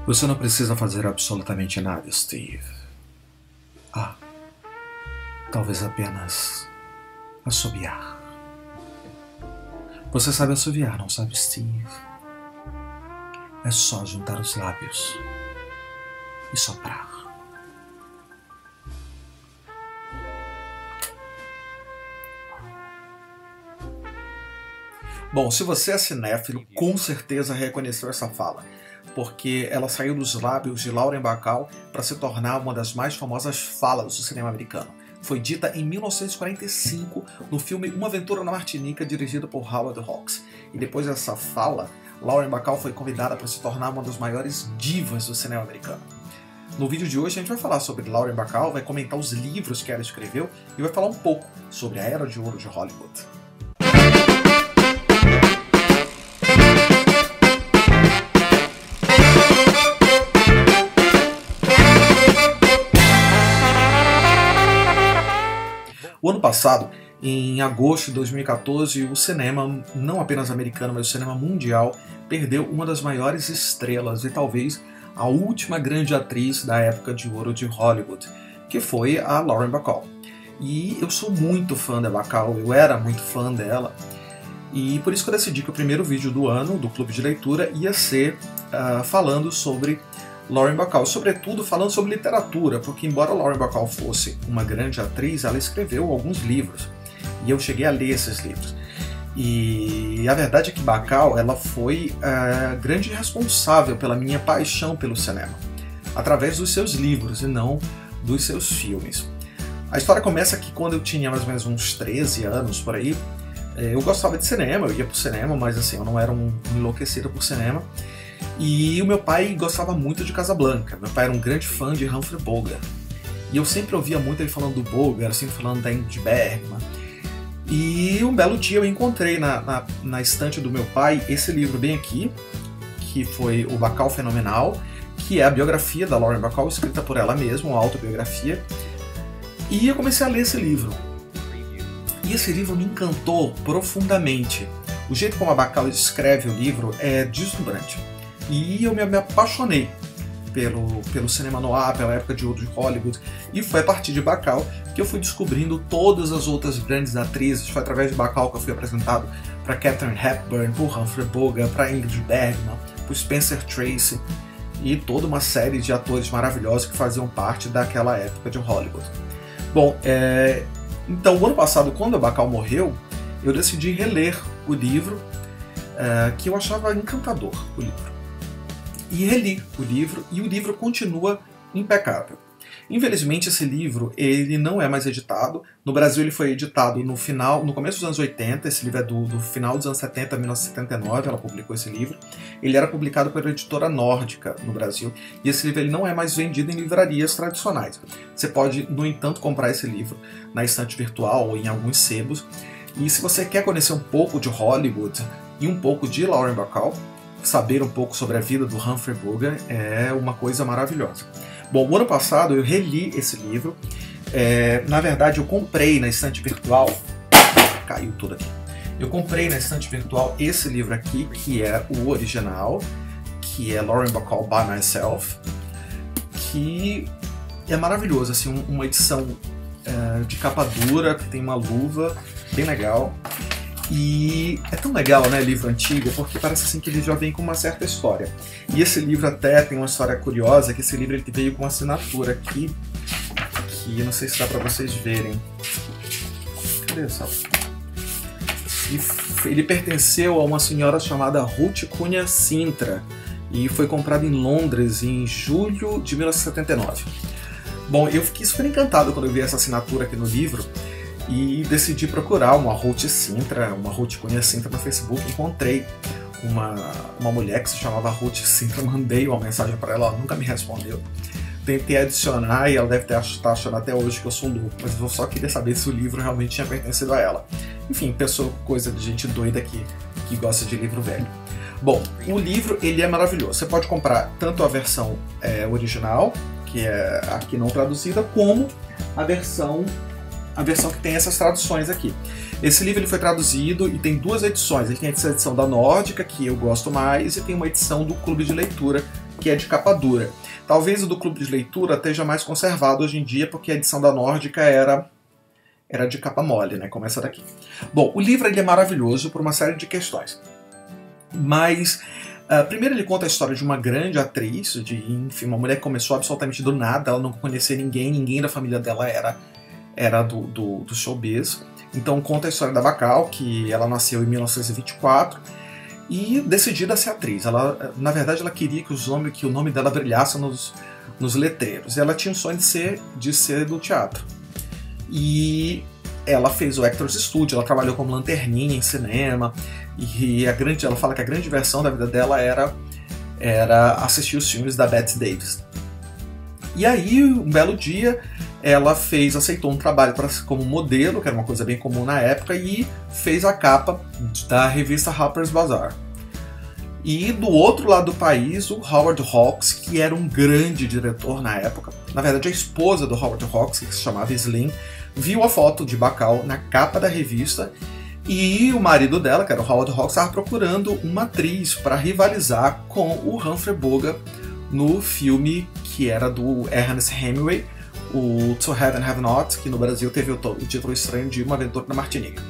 Você não precisa fazer absolutamente nada, Steve. Ah, talvez apenas assobiar. Você sabe assobiar, não sabe, Steve? É só juntar os lábios e soprar. Bom, se você é cinéfilo, com certeza reconheceu essa fala, porque ela saiu dos lábios de Lauren Bacall para se tornar uma das mais famosas falas do cinema americano. Foi dita em 1945 no filme Uma Aventura na Martinica, dirigido por Howard Hawks. E depois dessa fala, Lauren Bacall foi convidada para se tornar uma das maiores divas do cinema americano. No vídeo de hoje a gente vai falar sobre Lauren Bacall, vai comentar os livros que ela escreveu e vai falar um pouco sobre a Era de Ouro de Hollywood. O ano passado, em agosto de 2014, o cinema, não apenas americano, mas o cinema mundial, perdeu uma das maiores estrelas e talvez a última grande atriz da época de ouro de Hollywood, que foi a Lauren Bacall. E eu sou muito fã da Bacall, eu era muito fã dela, e por isso que eu decidi que o primeiro vídeo do ano, do Clube de Leitura, ia ser falando sobre Lauren Bacall, sobretudo falando sobre literatura, porque embora Lauren Bacall fosse uma grande atriz, ela escreveu alguns livros, e eu cheguei a ler esses livros. E a verdade é que Bacall, ela foi a grande responsável pela minha paixão pelo cinema, através dos seus livros e não dos seus filmes. A história começa que quando eu tinha mais ou menos uns 13 anos, por aí, eu gostava de cinema, eu ia pro cinema, mas assim, eu não era um enlouquecido por cinema. E o meu pai gostava muito de Casablanca. Meu pai era um grande fã de Humphrey Bogart. E eu sempre ouvia muito ele falando do Bogart, sempre falando da Ingrid Bergman. E um belo dia eu encontrei na estante do meu pai esse livro bem aqui, que foi o Bacall Fenomenal, que é a biografia da Lauren Bacall, escrita por ela mesma, uma autobiografia. E eu comecei a ler esse livro. E esse livro me encantou profundamente. O jeito como a Bacall escreve o livro é deslumbrante. E eu me apaixonei pelo cinema noir, pela época de ouro de Hollywood, e foi a partir de Bacall que eu fui descobrindo todas as outras grandes atrizes. Foi através de Bacall que eu fui apresentado para Katharine Hepburn, por Humphrey Bogart, para Ingrid Bergman, por Spencer Tracy e toda uma série de atores maravilhosos que faziam parte daquela época de Hollywood. Bom, então o ano passado, quando a Bacall morreu, eu decidi reler o livro, que eu achava encantador, o livro. E reli o livro, e o livro continua impecável. Infelizmente esse livro ele não é mais editado. No Brasil ele foi editado no começo dos anos 80, esse livro é do final dos anos 70, 1979, ela publicou esse livro. Ele era publicado pela editora Nórdica no Brasil, e esse livro ele não é mais vendido em livrarias tradicionais. Você pode, no entanto, comprar esse livro na estante virtual ou em alguns sebos. E se você quer conhecer um pouco de Hollywood e um pouco de Lauren Bacall, saber um pouco sobre a vida do Humphrey Bogart é uma coisa maravilhosa. Bom, o ano passado eu reli esse livro. Na verdade, eu comprei na estante virtual. Caiu tudo aqui. Eu comprei na estante virtual esse livro aqui, que é o original, que é Lauren Bacall by Myself, que é maravilhoso, assim, uma edição de capa dura, que tem uma luva bem legal. E é tão legal, né, livro antigo, porque parece assim que ele já vem com uma certa história. E esse livro até tem uma história curiosa, que esse livro ele veio com uma assinatura aqui, que eu não sei se dá pra vocês verem. Cadê essa? E ele pertenceu a uma senhora chamada Ruth Cunha Sintra, e foi comprado em Londres em julho de 1979. Bom, eu fiquei super encantado quando eu vi essa assinatura aqui no livro, e decidi procurar uma Ruth Sintra, uma Ruth Cunha Sintra no Facebook. Encontrei uma mulher que se chamava Ruth Sintra, mandei uma mensagem para ela, ela nunca me respondeu. Tentei adicionar e ela deve estar achando até hoje que eu sou louco, mas eu só queria saber se o livro realmente tinha pertencido a ela. Enfim, coisa de gente doida que gosta de livro velho. Bom, o livro ele é maravilhoso. Você pode comprar tanto a versão original, que é aqui não traduzida, como a versão que tem essas traduções aqui. Esse livro ele foi traduzido e tem duas edições. Ele tem essa edição da Nórdica, que eu gosto mais, e tem uma edição do Clube de Leitura, que é de capa dura. Talvez o do Clube de Leitura esteja mais conservado hoje em dia, porque a edição da Nórdica era de capa mole, né, como essa daqui. Bom, o livro ele é maravilhoso por uma série de questões. Mas, primeiro ele conta a história de uma grande atriz, enfim, uma mulher que começou absolutamente do nada, ela não conhecia ninguém da família dela era do showbiz. Então conta a história da Bacall, que ela nasceu em 1924 e decidida a ser atriz. Ela, na verdade, ela queria que o nome dela brilhasse nos letreiros. Ela tinha o sonho de ser do teatro. E ela fez o Actors Studio, ela trabalhou como lanterninha em cinema, e ela fala que a grande diversão da vida dela era assistir os filmes da Bette Davis. E aí, um belo dia, ela aceitou um trabalho como modelo, que era uma coisa bem comum na época, e fez a capa da revista Harper's Bazaar. E do outro lado do país, o Howard Hawks, que era um grande diretor na época, na verdade a esposa do Howard Hawks, que se chamava Slim, viu a foto de Bacall na capa da revista, e o marido dela, que era o Howard Hawks, estava procurando uma atriz para rivalizar com o Humphrey Bogart no filme que era do Ernest Hemingway, o To Have and Have Not, que no Brasil teve o título estranho de Uma Aventura na Martinica.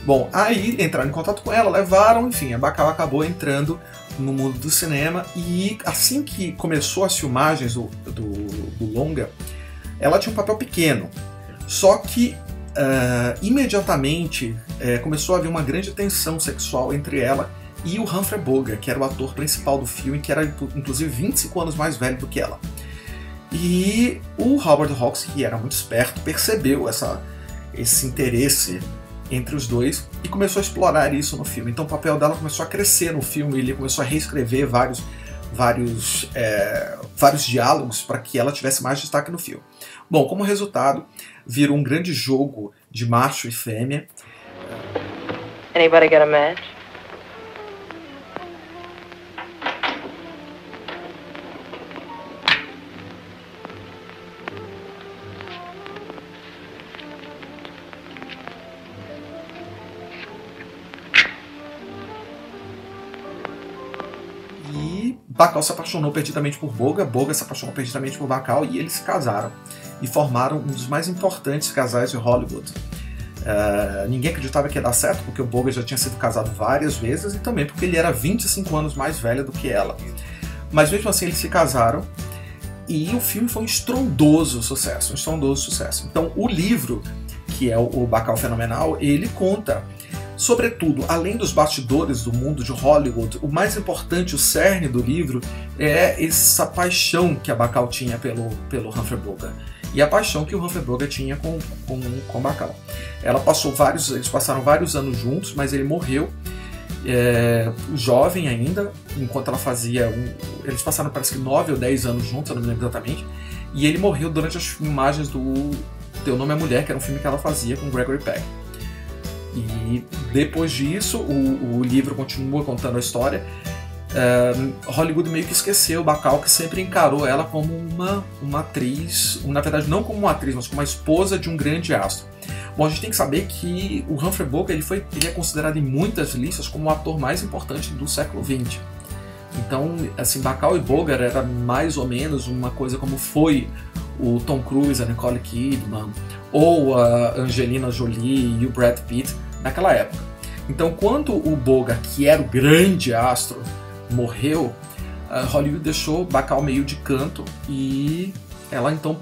Bom, aí entraram em contato com ela, levaram, enfim, a Bacall acabou entrando no mundo do cinema, e assim que começou as filmagens do longa, ela tinha um papel pequeno. Só que imediatamente começou a haver uma grande tensão sexual entre ela e o Humphrey Bogart, que era o ator principal do filme, que era inclusive 25 anos mais velho do que ela. E o Howard Hawks, que era muito esperto, percebeu esse interesse entre os dois e começou a explorar isso no filme. Então o papel dela começou a crescer no filme, ele começou a reescrever vários diálogos para que ela tivesse mais destaque no filme. Bom, como resultado, virou um grande jogo de macho e fêmea. Anybody got a match? E Bacall se apaixonou perdidamente por Bogart, Bogart se apaixonou perdidamente por Bacall, e eles se casaram e formaram um dos mais importantes casais de Hollywood. Ninguém acreditava que ia dar certo, porque o Bogart já tinha sido casado várias vezes e também porque ele era 25 anos mais velho do que ela. Mas mesmo assim eles se casaram e o filme foi um estrondoso sucesso, Então o livro, que é o Bacall Fenomenal, ele conta, sobretudo, além dos bastidores do mundo de Hollywood, o mais importante, o cerne do livro, é essa paixão que a Bacall tinha pelo Humphrey Bogart. E a paixão que o Humphrey Bogart tinha com Bacall. Eles passaram vários anos juntos, mas ele morreu jovem ainda, enquanto ela fazia... Eles passaram, parece que 9 ou 10 anos juntos, eu não me lembro exatamente, e ele morreu durante as filmagens do Teu Nome é Mulher, que era um filme que ela fazia com Gregory Peck. E depois disso, o livro continua contando a história. Hollywood meio que esqueceu Bacall, que sempre encarou ela como uma atriz, na verdade não como uma atriz, mas como uma esposa de um grande astro. Bom, a gente tem que saber que o Humphrey Bogart ele é considerado em muitas listas como o ator mais importante do século XX. Então, assim, Bacall e Bogart era mais ou menos uma coisa como foi o Tom Cruise, a Nicole Kidman, ou a Angelina Jolie e o Brad Pitt naquela época. Então, quando o Bogart, que era o grande astro, morreu, Hollywood deixou Bacall meio de canto e ela então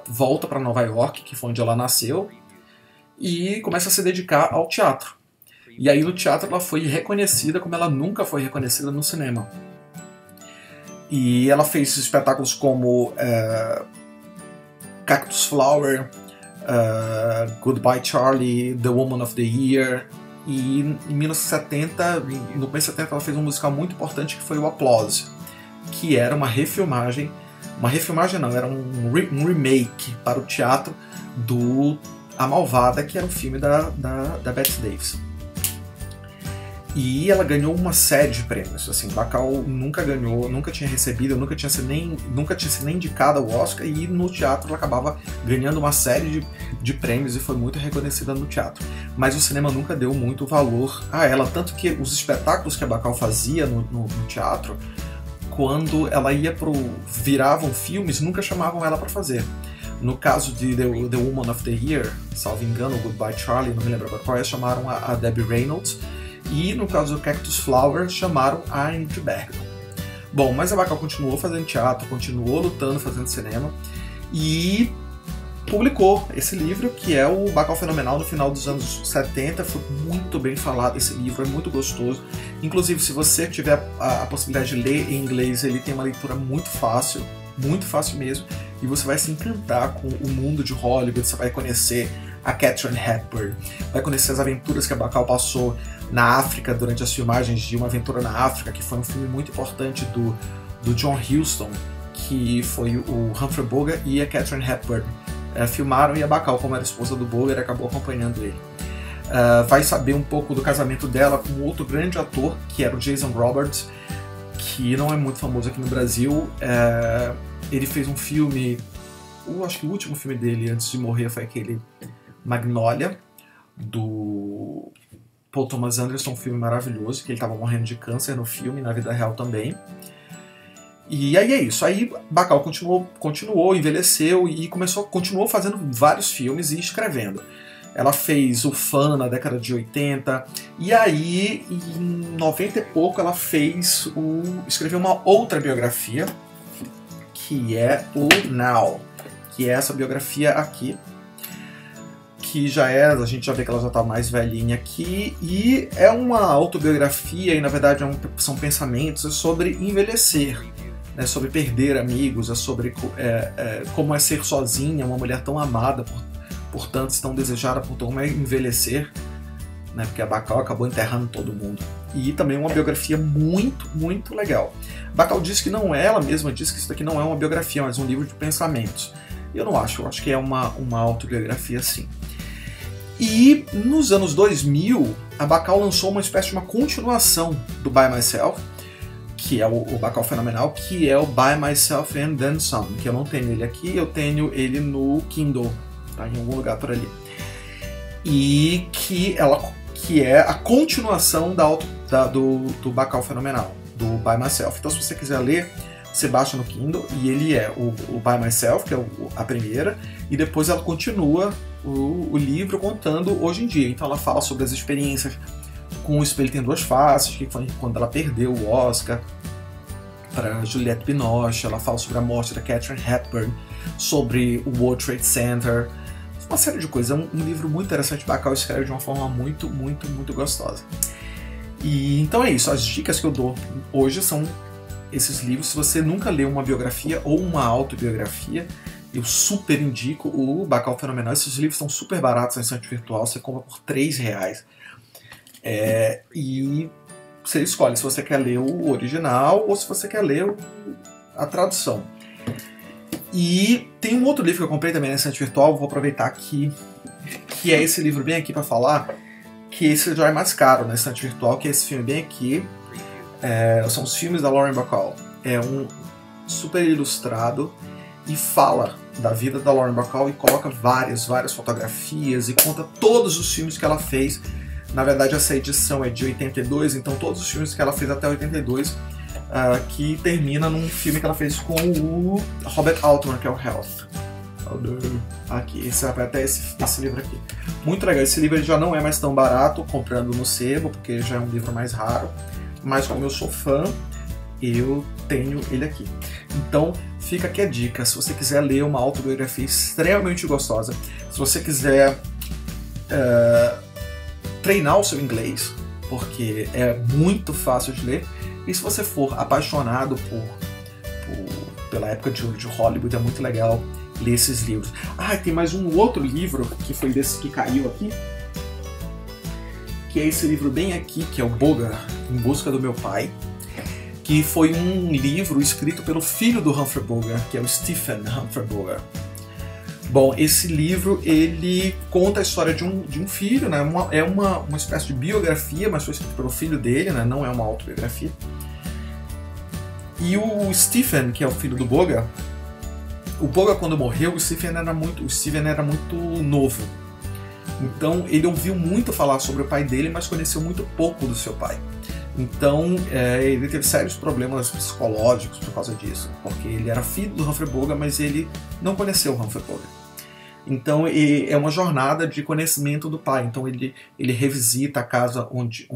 volta para Nova York, que foi onde ela nasceu, e começa a se dedicar ao teatro. E aí no teatro ela foi reconhecida como ela nunca foi reconhecida no cinema. E ela fez espetáculos como Cactus Flower, Goodbye Charlie, The Woman of the Year. E em 1970, no começo de 70, ela fez um musical muito importante que foi o Applause, que era uma refilmagem não, era um remake para o teatro do A Malvada, que era um filme da Bette Davis. E ela ganhou uma série de prêmios. Assim, Bacall nunca ganhou, nunca tinha recebido, nunca tinha sido nem indicada ao Oscar, e no teatro ela acabava ganhando uma série de prêmios e foi muito reconhecida no teatro. Mas o cinema nunca deu muito valor a ela, tanto que os espetáculos que a Bacall fazia no teatro, quando ela viravam filmes, nunca chamavam ela para fazer. No caso de The Woman of the Year, salvo engano, Goodbye Charlie, não me lembro agora qual é, chamaram a Debbie Reynolds. E no caso do Cactus Flower, chamaram a Ingrid Bergman. Bom, mas a Bacall continuou fazendo teatro, continuou lutando, fazendo cinema, e publicou esse livro, que é o Bacall Fenomenal, no final dos anos 70. Foi muito bem falado esse livro, é muito gostoso. Inclusive, se você tiver a possibilidade de ler em inglês, ele tem uma leitura muito fácil mesmo, e você vai se encantar com o mundo de Hollywood. Você vai conhecer a Katharine Hepburn, vai conhecer as aventuras que a Bacall passou na África durante as filmagens de Uma Aventura na África, que foi um filme muito importante do John Huston, que foi o Humphrey Bogart e a Katharine Hepburn filmaram, e a Bacall, como era esposa do Bogart, acabou acompanhando ele. Vai saber um pouco do casamento dela com outro grande ator, que era o Jason Robards, que não é muito famoso aqui no Brasil. Ele fez um filme, acho que o último filme dele antes de morrer foi aquele Magnolia, do Paul Thomas Anderson, um filme maravilhoso, que ele estava morrendo de câncer no filme, na vida real também. E aí é isso, aí Bacall continuou, envelheceu e continuou fazendo vários filmes e escrevendo. Ela fez o Fun na década de 80, e aí em 90 e pouco ela escreveu uma outra biografia, que é o Now, que é essa biografia aqui, que a gente já vê que ela já está mais velhinha aqui, e é uma autobiografia, e na verdade são pensamentos sobre envelhecer, né, sobre perder amigos, sobre como é ser sozinha, uma mulher tão amada por tantos, tão desejada por como é envelhecer, né, porque a Bacall acabou enterrando todo mundo. E também uma biografia muito, muito legal. Bacall disse que ela mesma disse que isso daqui não é uma biografia, mas um livro de pensamentos. Eu não acho, eu acho que é uma autobiografia sim. E nos anos 2000, a Bacall lançou uma espécie de uma continuação do By Myself, que é o Bacall Fenomenal, que é o By Myself and Then Some, que eu não tenho ele aqui, eu tenho ele no Kindle, tá em algum lugar por ali. E que é a continuação do Bacall Fenomenal, do By Myself. Então, se você quiser ler, você baixa no Kindle, e ele é o By Myself, que é a primeira, e depois ela continua o livro contando hoje em dia. Então ela fala sobre as experiências com O Espelho Tem Duas Faces, que foi quando ela perdeu o Oscar para Juliette Binoche. Ela fala sobre a morte da Katharine Hepburn, sobre o World Trade Center, uma série de coisas. É um livro muito interessante. Bacall escreve de uma forma muito, muito, muito gostosa. E então é isso, as dicas que eu dou hoje são esses livros. Se você nunca leu uma biografia ou uma autobiografia, eu super indico o Bacall Fenomenal. Esses livros estão super baratos na estante virtual, você compra por R$3. E você escolhe se você quer ler o original ou se você quer ler a tradução. E tem um outro livro que eu comprei também na estante virtual, vou aproveitar aqui, que é esse livro bem aqui para falar, que esse já é mais caro na estante virtual, que é esse filme bem aqui. São os filmes da Lauren Bacall. É um super ilustrado e fala da vida da Lauren Bacall e coloca várias fotografias e conta todos os filmes que ela fez. Na verdade, essa edição é de 82, então todos os filmes que ela fez até 82, que termina num filme que ela fez com o Robert Altman, que é o Health. Aqui, até esse livro aqui. Muito legal. Esse livro ele já não é mais tão barato comprando no sebo, porque já é um livro mais raro. Mas como eu sou fã, eu tenho ele aqui. Então fica aqui a dica. Se você quiser ler uma autobiografia extremamente gostosa, se você quiser treinar o seu inglês, porque é muito fácil de ler, e se você for apaixonado pela época de ouro de Hollywood, é muito legal ler esses livros. Tem mais um outro livro que foi desse que caiu aqui, que é esse livro bem aqui, que é o Bogart, Em Busca do Meu Pai, que foi um livro escrito pelo filho do Humphrey Bogart, que é o Stephen Humphrey Bogart. Bom, esse livro ele conta a história de um filho, né? É uma espécie de biografia, mas foi escrito pelo filho dele, né? Não é uma autobiografia. E o Stephen, que é o filho do Bogart, o Bogart quando morreu, o Stephen era muito novo. Então ele ouviu muito falar sobre o pai dele, mas conheceu muito pouco do seu pai. Então ele teve sérios problemas psicológicos por causa disso, porque ele era filho do Humphrey Bogart, mas ele não conheceu o Humphrey Bogart. Então é uma jornada de conhecimento do pai. Então ele revisita a casa onde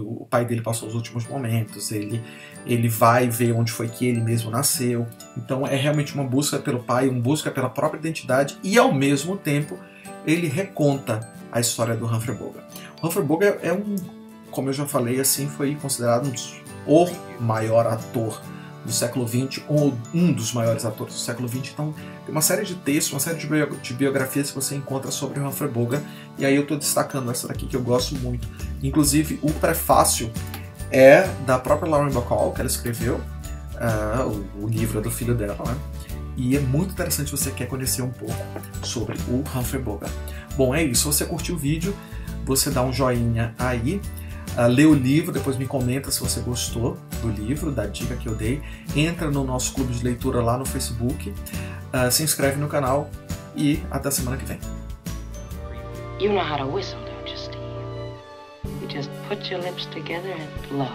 o pai dele passou os últimos momentos, ele vai ver onde foi que ele mesmo nasceu. Então é realmente uma busca pelo pai, uma busca pela própria identidade, e ao mesmo tempo ele reconta a história do Humphrey Bogart. O Humphrey Bogart como eu já falei, assim, foi considerado o maior ator do século XX, ou um dos maiores atores do século XX. Então tem uma série de textos, uma série de biografias que você encontra sobre o Humphrey Bogart, e aí eu estou destacando essa daqui que eu gosto muito. Inclusive o prefácio é da própria Lauren Bacall, que ela escreveu, o livro do filho dela, né? E é muito interessante se você quer conhecer um pouco sobre o Humphrey Bogart. Bom, é isso. Se você curtiu o vídeo, você dá um joinha aí, lê o livro, depois me comenta se você gostou do livro, da dica que eu dei. Entra no nosso clube de leitura lá no Facebook, se inscreve no canal e até a semana que vem. You know how to whistle, don't you, Steve? You just put your lips together and blow.